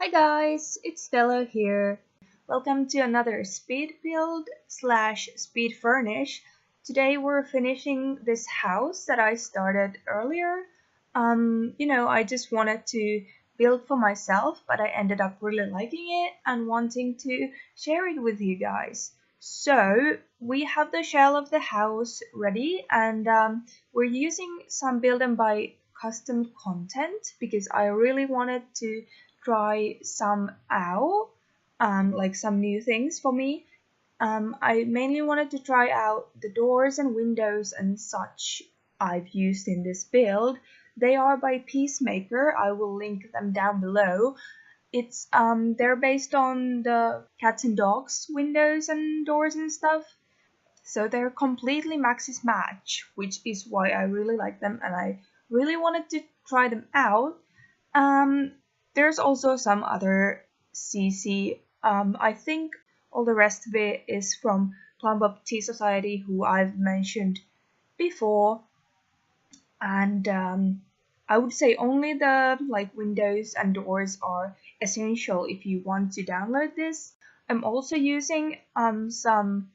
Hi guys, it's Stella here. Welcome to another speed build slash speed furnish. Today we're finishing this house that I started earlier. I just wanted to build for myself, but I ended up really liking it and wanting to share it with you guys. So we have the shell of the house ready, and we're using some build and buy custom content because I really wanted to try some out, like some new things for me. I mainly wanted to try out the doors and windows and such I've used in this build. They are by Peacemaker. I will link them down below. They're based on the cats and dogs windows and doors and stuff. So they're completely Maxis match, which is why I really like them and I really wanted to try them out. There's also some other CC. I think all the rest of it is from Plum Up Tea Society, who I've mentioned before. And I would say only the windows and doors are essential if you want to download this. I'm also using some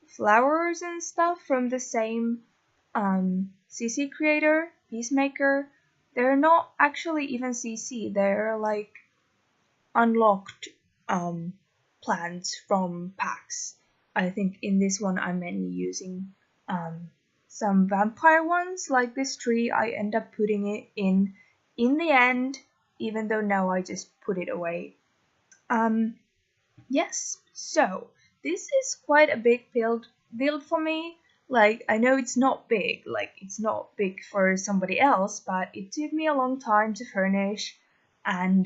flowers and stuff from the same CC creator, Peacemaker. They're not actually even CC, they're like unlocked plants from packs. I think in this one I'm mainly using some vampire ones, like this tree. I end up putting it in the end, even though now I just put it away. Yes, so this is quite a big build for me. Like, I know it's not big, for somebody else, but it took me a long time to furnish, and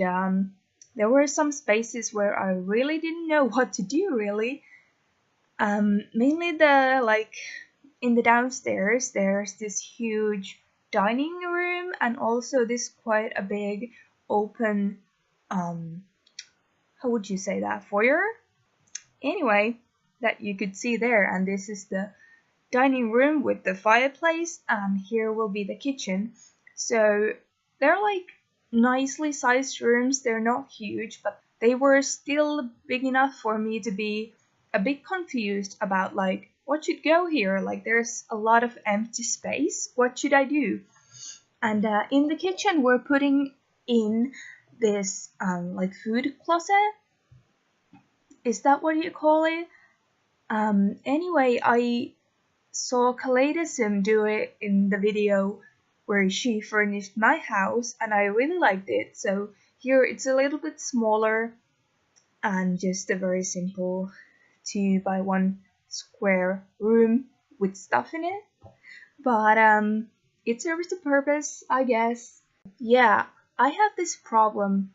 there were some spaces where I really didn't know what to do, really. Mainly in the downstairs, there's this huge dining room, and also this quite a big open, how would you say that, foyer? Anyway, that you could see there, and this is the dining room with the fireplace, and here will be the kitchen. So they're like nicely sized rooms. They're not huge, but they were still big enough for me to be a bit confused about what should go here. There's a lot of empty space. What should I do? And in the kitchen we're putting in this food closet. Is that what you call it? Anyway, I saw Kaleidosm do it in the video where she furnished my house, and I really liked it. So here it's a little bit smaller and just a very simple 2x1 square room with stuff in it. But it serves the purpose, I guess. Yeah, I have this problem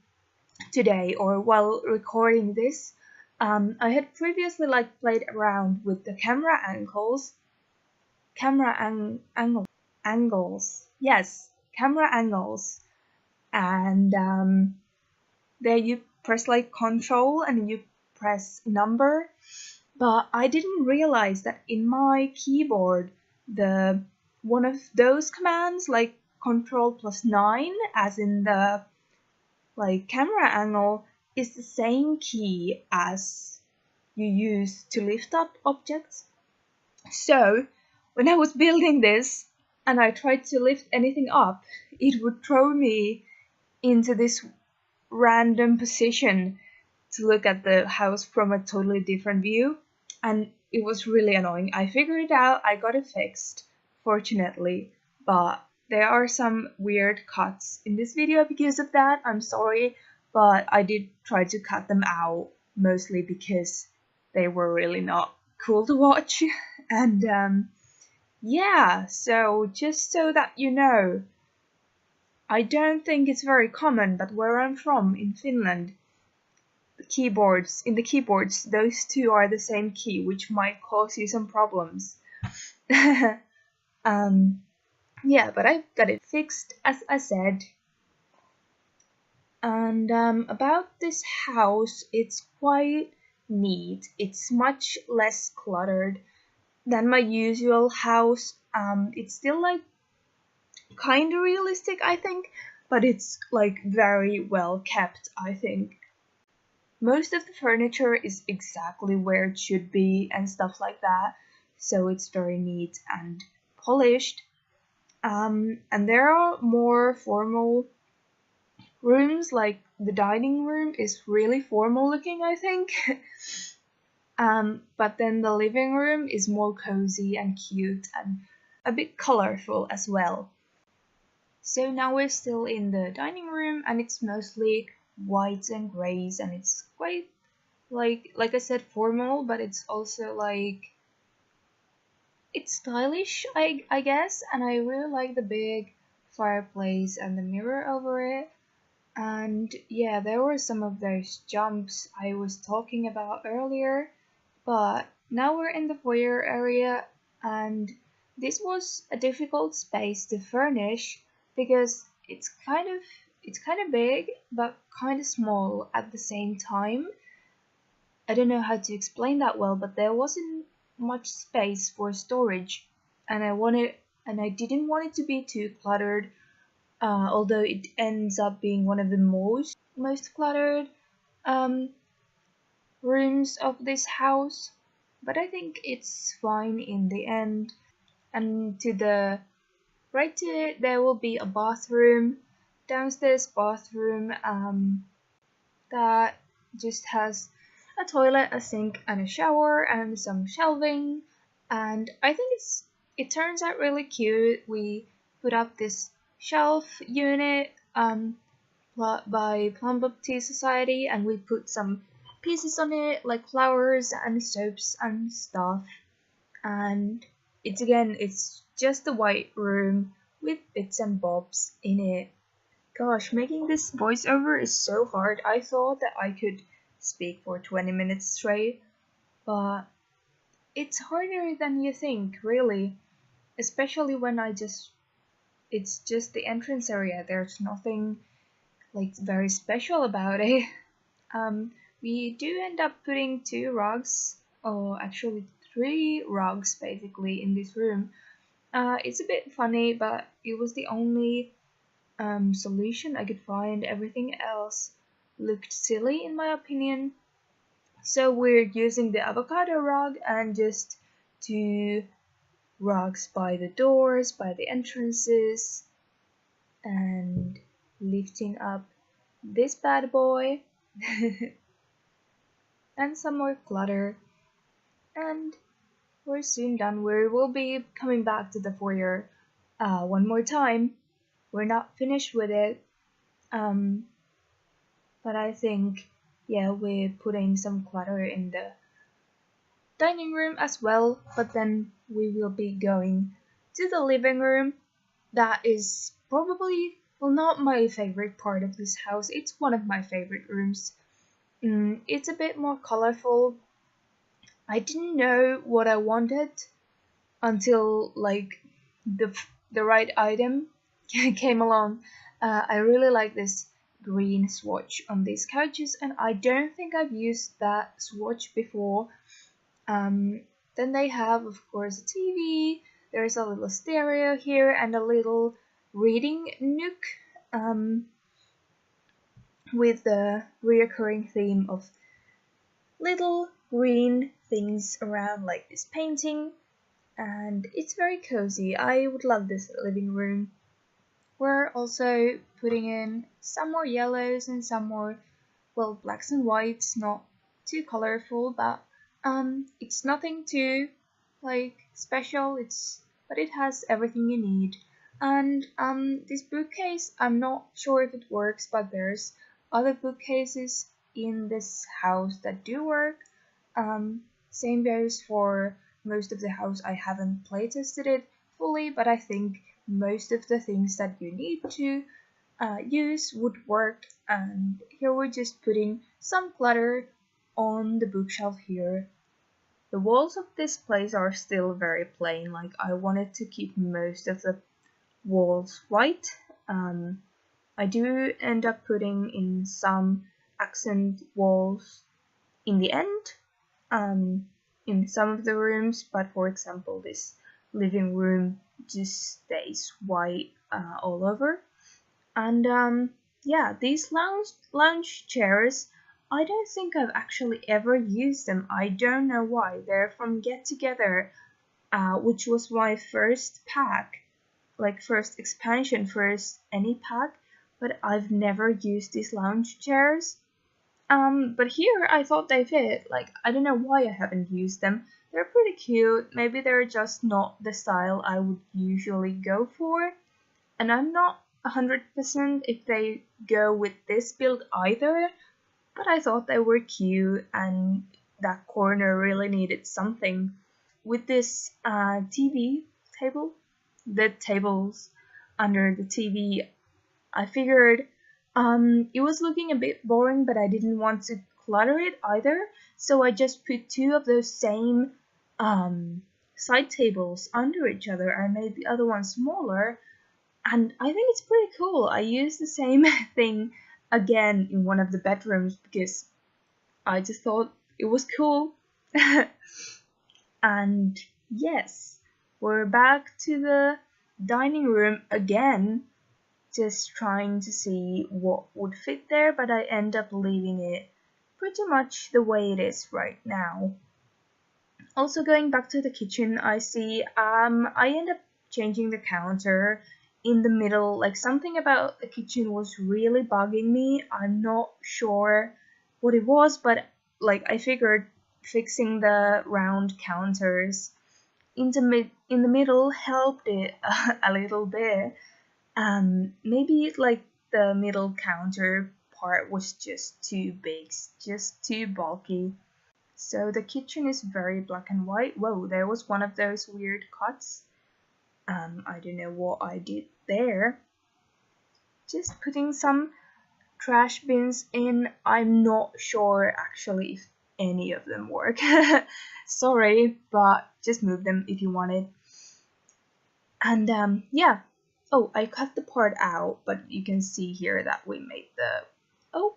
today, or while recording this. I had previously played around with the camera angles. Yes, camera angles. And there you press control and you press number. But I didn't realize that in my keyboard, one of those commands, control +9, as in the camera angle, is the same key as you use to lift up objects. So when I was building this and I tried to lift anything up, it would throw me into this random position to look at the house from a totally different view, and it was really annoying. I figured it out, I got it fixed, fortunately, but there are some weird cuts in this video because of that. I'm sorry, but I did try to cut them out, mostly because they were really not cool to watch. And yeah, so just so that you know, I don't think it's very common, but where I'm from, in Finland, in the keyboards, those two are the same key, which might cause you some problems. Yeah, but I got it fixed, as I said. And about this house, it's quite neat. It's much less cluttered than my usual house. It's still kind of realistic, I think, but it's very well kept, I think. most of the furniture is exactly where it should be and stuff like that, so it's very neat and polished. And there are more formal rooms, like the dining room is really formal looking, I think. But then the living room is more cozy and cute and a bit colorful as well. So now we're still in the dining room and it's mostly whites and grays and it's quite like I said formal, but it's also like it's stylish, I guess, and I really like the big fireplace and the mirror over it. And yeah, there were some of those jumps I was talking about earlier, but now we're in the foyer area, and this was a difficult space to furnish because it's kind of big but kind of small at the same time. I don't know how to explain that well, but there wasn't much space for storage, and I didn't want it to be too cluttered. Although it ends up being one of the most cluttered um, rooms of this house, but I think it's fine in the end. And to the right to it, there will be a bathroom, downstairs bathroom that just has a toilet, a sink, and a shower, and some shelving. And I think it turns out really cute. We put up this shelf unit by Plum Book Tea Society, and we put some pieces on it like flowers and soaps and stuff. And it's just a white room with bits and bobs in it. Gosh, making this voiceover is so hard. I thought that I could speak for 20 minutes straight, but it's harder than you think, really. Especially when it's just the entrance area. There's nothing like very special about it. We do end up putting 2 rugs, or actually 3 rugs basically in this room. It's a bit funny, but it was the only solution I could find. Everything else looked silly in my opinion. So we're using the avocado rug and just 2 rugs by the doors, by the entrances, and lifting up this bad boy and some more clutter, and we're soon done. We will be coming back to the foyer one more time. We're not finished with it, but I think, yeah, we're putting some clutter in the dining room as well, but then we will be going to the living room. That is probably, well, not my favorite part of this house. It's one of my favorite rooms. It's a bit more colorful. I didn't know what I wanted until like the right item came along. I really like this green swatch on these couches, and I don't think I've used that swatch before. Then they have, of course, a TV. There's a little stereo here and a little reading nook with the reoccurring theme of little green things around, like this painting, and it's very cozy. I would love this living room. We're also putting in some more yellows and some more, well, blacks and whites, not too colorful, but it's nothing too like special. But it has everything you need. And this bookcase, I'm not sure if it works, but there's other bookcases in this house that do work. Same goes for most of the house. I haven't playtested it fully, but I think most of the things that you need to use would work. And here we're just putting some clutter on the bookshelf here. The walls of this place are still very plain. Like, I wanted to keep most of the walls white. I do end up putting in some accent walls in the end, in some of the rooms, but for example this living room just stays white all over. And yeah, these lounge chairs I don't think I've actually ever used them. I don't know why. They're from Get Together, which was my first pack, like first expansion, first any pack, but I've never used these lounge chairs. But here I thought they fit. Like, I don't know why I haven't used them. They're pretty cute. Maybe they're just not the style I would usually go for. And I'm not 100% if they go with this build either, but I thought they were cute and that corner really needed something. With this TV table, the tables under the TV, I figured it was looking a bit boring, but I didn't want to clutter it either, so I just put two of those same side tables under each other. I made the other one smaller, and I think it's pretty cool. I used the same thing again in one of the bedrooms because I just thought it was cool. And yes, we're back to the dining room again, just trying to see what would fit there, but I end up leaving it pretty much the way it is right now. Also, going back to the kitchen, I see I end up changing the counter in the middle. Like, something about the kitchen was really bugging me. I'm not sure what it was, but like I figured fixing the round counters in the middle helped it a little bit. Maybe like the middle counter part was just too big, just too bulky. So the kitchen is very black and white. Whoa, there was one of those weird cuts. I don't know what I did there. Just putting some trash bins in. I'm not sure actually if any of them work. Sorry, but just move them if you wanted. And yeah. Oh, I cut the part out, but you can see here that we made the... Oh,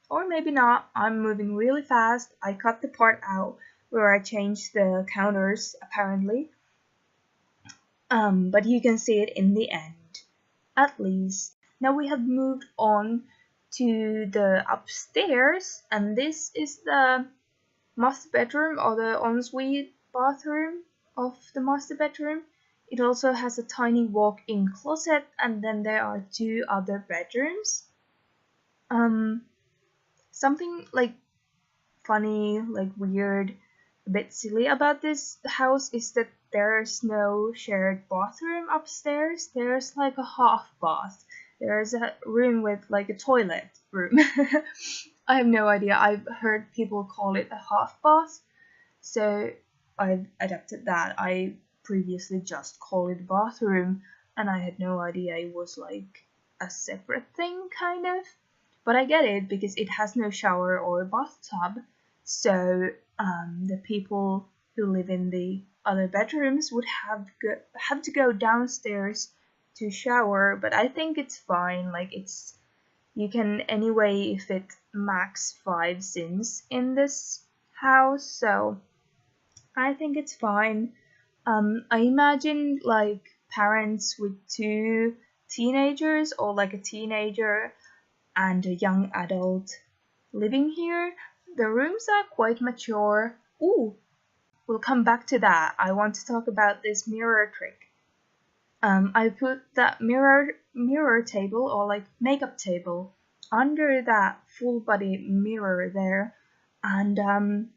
or maybe not. I'm moving really fast. I cut the part out where I changed the counters, apparently. But you can see it in the end, at least. Now we have moved on to the upstairs, and this is the master bedroom, or the ensuite bathroom of the master bedroom. It also has a tiny walk-in closet, and then there are two other bedrooms. Something like funny, like weird, a bit silly about this house is that there's no shared bathroom upstairs. There's like a half bath. There's a room with like a toilet room. I have no idea. I've heard people call it a half bath, so I've adapted that. I previously just called it bathroom, and I had no idea it was like a separate thing, kind of. But I get it because it has no shower or bathtub, so the people who live in the other bedrooms would have to go downstairs to shower. But I think it's fine. Like, it's, you can anyway fit max 5 Sims in this house, so I think it's fine. I imagine like parents with 2 teenagers, or like a teenager and a young adult living here. The rooms are quite mature. Ooh, we'll come back to that. I want to talk about this mirror trick. I put that mirror table, or like makeup table, under that full body mirror there, and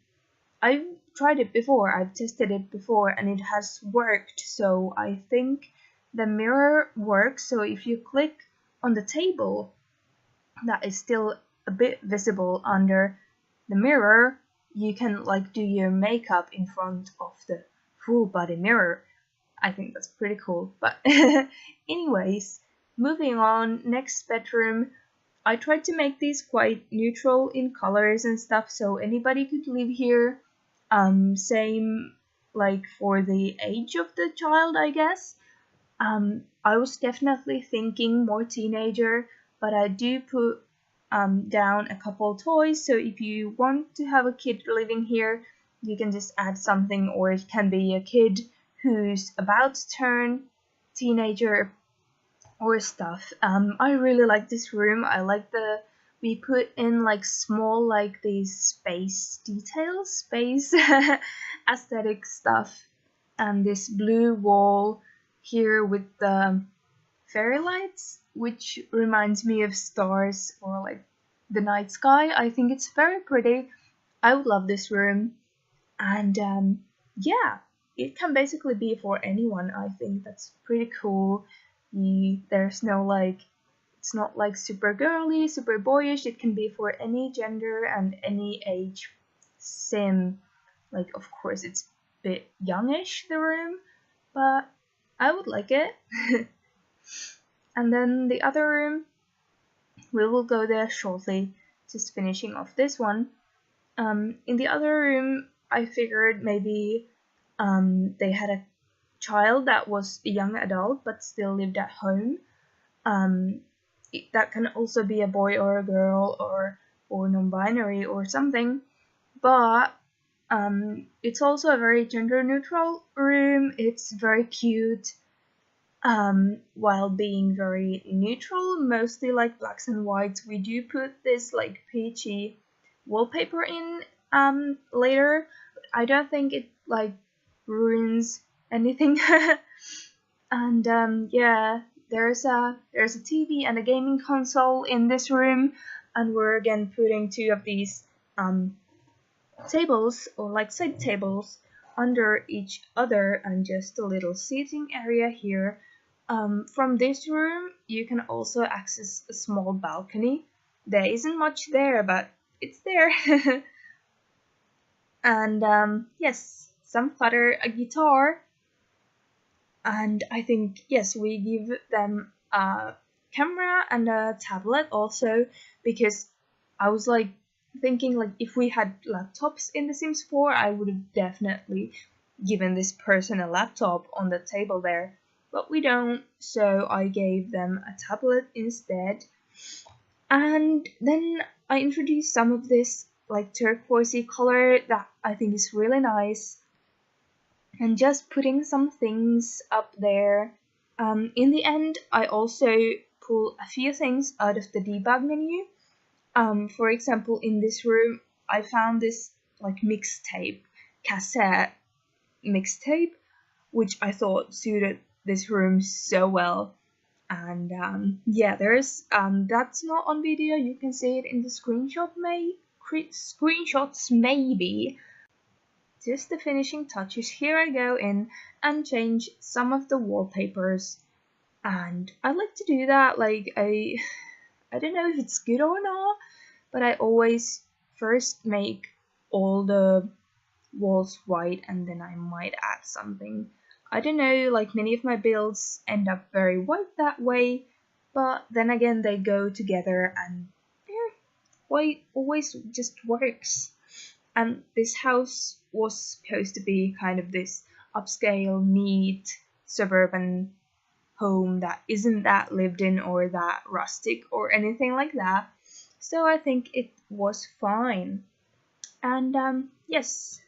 I've tried it before, I've tested it before, and it has worked. So I think the mirror works. So if you click on the table that is still a bit visible under the mirror, you can like do your makeup in front of the full body mirror. I think that's pretty cool. But anyways, moving on, next bedroom. I tried to make these quite neutral in colors and stuff, so anybody could live here. Same like for the age of the child, I guess. I was definitely thinking more teenager, but I do put down a couple toys, so if you want to have a kid living here, you can just add something, or it can be a kid who's about to turn teenager or stuff. I really like this room. I like the we put in like small like these space details, space aesthetic stuff, and this blue wall here with the fairy lights, which reminds me of stars or like the night sky. I think it's very pretty. I would love this room. And yeah, it can basically be for anyone. I think that's pretty cool. There's no like, it's not like super girly, super boyish. It can be for any gender and any age. Same, like of course it's a bit youngish, the room, but I would like it. And then the other room, we will go there shortly, just finishing off this one. In the other room, I figured maybe they had a child that was a young adult but still lived at home. That can also be a boy or a girl or non-binary or something, but it's also a very gender neutral room. It's very cute, while being very neutral, mostly like blacks and whites. We do put this like peachy wallpaper in later. I don't think it like ruins anything. And yeah, there's a TV and a gaming console in this room, and we're again putting two of these tables or like side tables under each other, and just a little seating area here. From this room you can also access a small balcony. There isn't much there, but it's there. And yes, some clutter, a guitar, and I think yes, we give them a camera and a tablet also, because I was like thinking like if we had laptops in The Sims 4, I would have definitely given this person a laptop on the table there, but we don't, so I gave them a tablet instead. And then I introduced some of this like turquoisey color that I think is really nice, and just putting some things up there. In the end, I also pull a few things out of the debug menu. For example, in this room, I found this like mixtape, cassette mixtape, which I thought suited this room so well. And yeah, there's that's not on video. You can see it in the screenshots maybe. Just the finishing touches. Here I go in and change some of the wallpapers, and I like to do that. Like I don't know if it's good or not, but I always first make all the walls white and then I might add something. I don't know, like many of my builds end up very white that way, but then again they go together and white always just works. And this house was supposed to be kind of this upscale, neat, suburban home that isn't that lived in or that rustic or anything like that. So I think it was fine. And yes.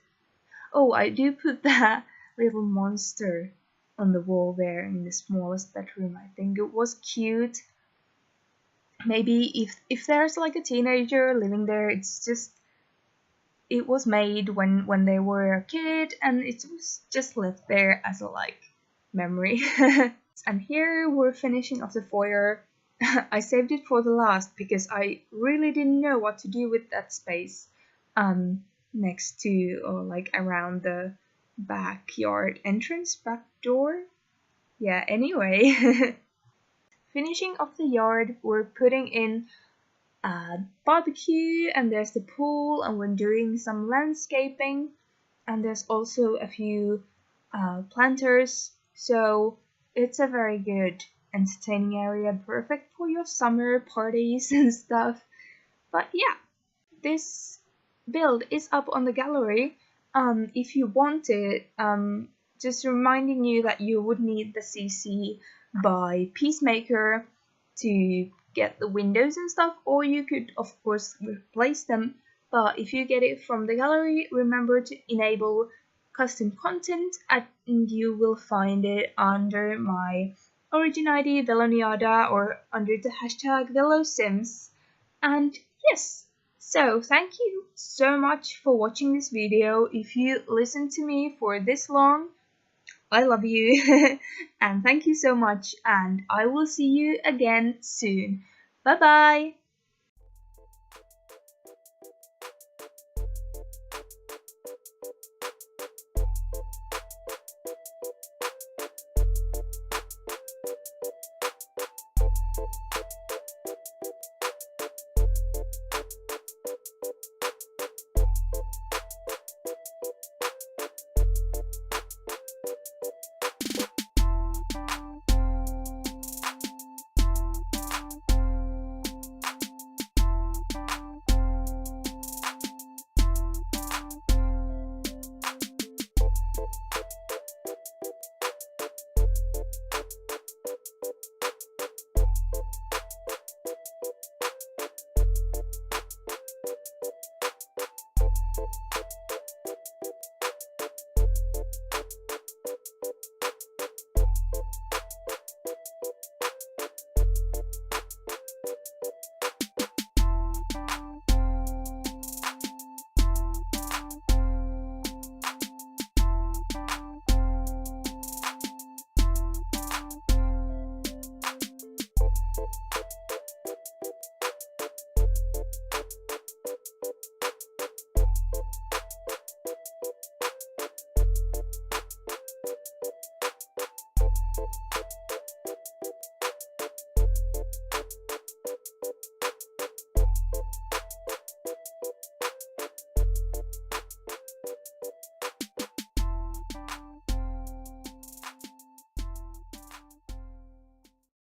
Oh, I do put that little monster on the wall there in the smallest bedroom. I think it was cute. Maybe if there's like a teenager living there, it's just, it was made when they were a kid, and it was just left there as a like memory. And here we're finishing off the foyer. I saved it for the last because I really didn't know what to do with that space next to or like around the backyard entrance, back door. Yeah, anyway. Finishing off the yard, we're putting in a barbecue, and there's the pool, and we're doing some landscaping, and there's also a few planters, so it's a very good entertaining area, perfect for your summer parties and stuff. But yeah, this build is up on the gallery if you want it. Just reminding you that you would need the CC by Peacemaker to get the windows and stuff, or you could of course replace them, but if you get it from the gallery, remember to enable custom content, and you will find it under my origin ID veloniada or under the hashtag velosims. And yes, so thank you so much for watching this video. If you listened to me for this long, I love you and thank you so much, and I will see you again soon. Bye bye.